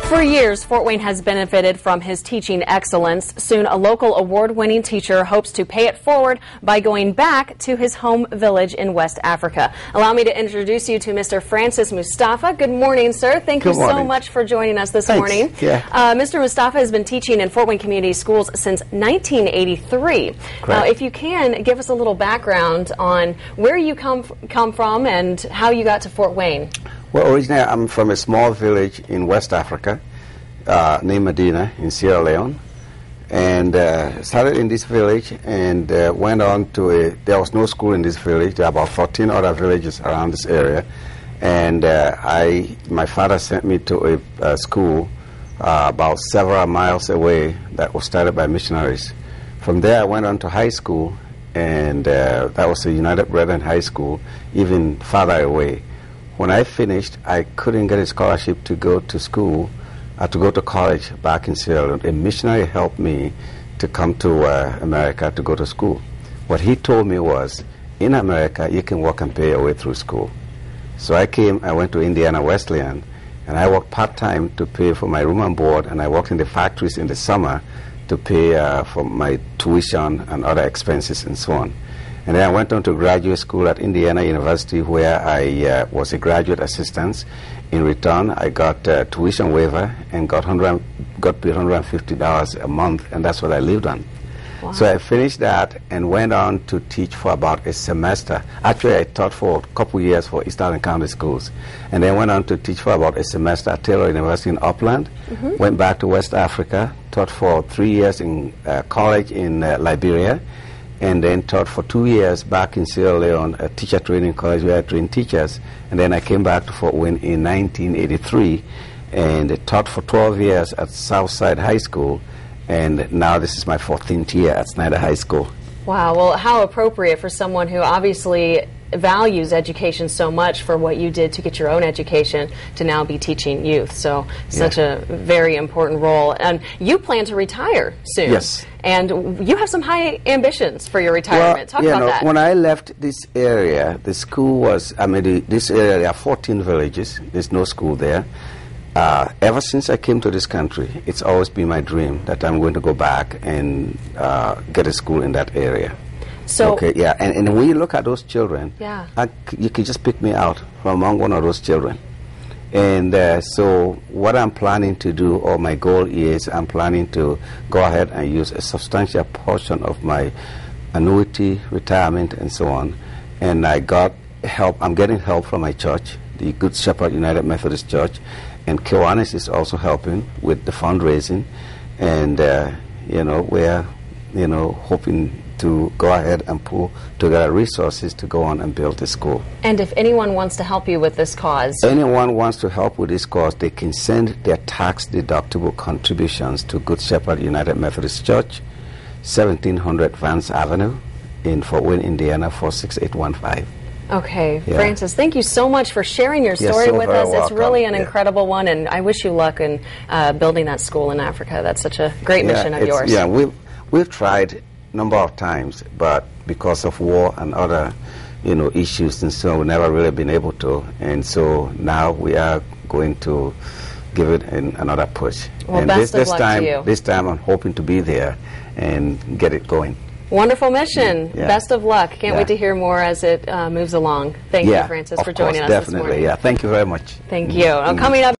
For years, Fort Wayne has benefited from his teaching excellence. Soon, a local award-winning teacher hopes to pay it forward by going back to his home village in West Africa. Allow me to introduce you to Mr. Francis Mustapha. Good morning, sir. Thank you so much for joining us this morning. Yeah. Mr. Mustapha has been teaching in Fort Wayne Community Schools since 1983. Now, if you can, give us a little background on where you come from and how you got to Fort Wayne. Well, originally I'm from a small village in West Africa named Medina in Sierra Leone, and started in this village and went on to there was no school in this village. There are about 14 other villages around this area, and my father sent me to a school about several miles away that was started by missionaries. From there I went on to high school, and that was a United Brethren High School, even farther away. When I finished, I couldn't get a scholarship to go to school, to go to college back in Sierra Leone. A missionary helped me to come to America to go to school. What he told me was, in America, you can work and pay your way through school. So I went to Indiana Wesleyan, and I worked part-time to pay for my room and board, and I worked in the factories in the summer to pay for my tuition and other expenses and so on. And then I went on to graduate school at Indiana University, where I was a graduate assistant. In return, I got tuition waiver and got paid $150 a month, and that's what I lived on. Wow. So I finished that and went on to teach for about a semester. Actually, I taught for a couple years for Eastern County schools, and then went on to teach for about a semester at Taylor University in Upland. Went back to West Africa, taught for 3 years in college in Liberia, and then taught for 2 years back in Sierra Leone, a teacher training college where I trained teachers. And then I came back to Fort Wayne in 1983 and taught for 12 years at Southside High School, and now this is my 14th year at Snyder High School. Wow, well, how appropriate for someone who obviously values education so much for what you did to get your own education to now be teaching youth. So such a very important role. And you plan to retire soon. Yes. And you have some high ambitions for your retirement. Talk about that. When I left this area, the school was, this area, there are 14 villages. There's no school there. Ever since I came to this country, it's always been my dream that I'm going to go back and get a school in that area. So, okay, yeah, and when you look at those children, you can just pick me out from among one of those children. And so what I'm planning to do, or my goal is, I'm planning to go ahead and use a substantial portion of my annuity, retirement, and so on. And I got help. I'm getting help from my church, the Good Shepherd United Methodist Church, and Kiwanis is also helping with the fundraising. And we're hoping to go ahead and pull together resources to go on and build the school. And if anyone wants to help you with this cause? Anyone wants to help with this cause, they can send their tax-deductible contributions to Good Shepherd United Methodist Church, 1700 Vance Avenue in Fort Wayne, Indiana, 46815. Okay, Francis, thank you so much for sharing your story with us. It's really an incredible one, and I wish you luck in building that school in Africa. That's such a great mission of yours. Yeah, we've tried number of times, but because of war and other issues and so, we've never really been able to, and so now we are going to give it another push. Well, and best of luck to you. This time I'm hoping to be there and get it going. Wonderful mission. Best of luck. Can't wait to hear more as it moves along. Thank you, Francis, for joining us this morning. Definitely. Yeah, thank you very much. Thank you. Coming up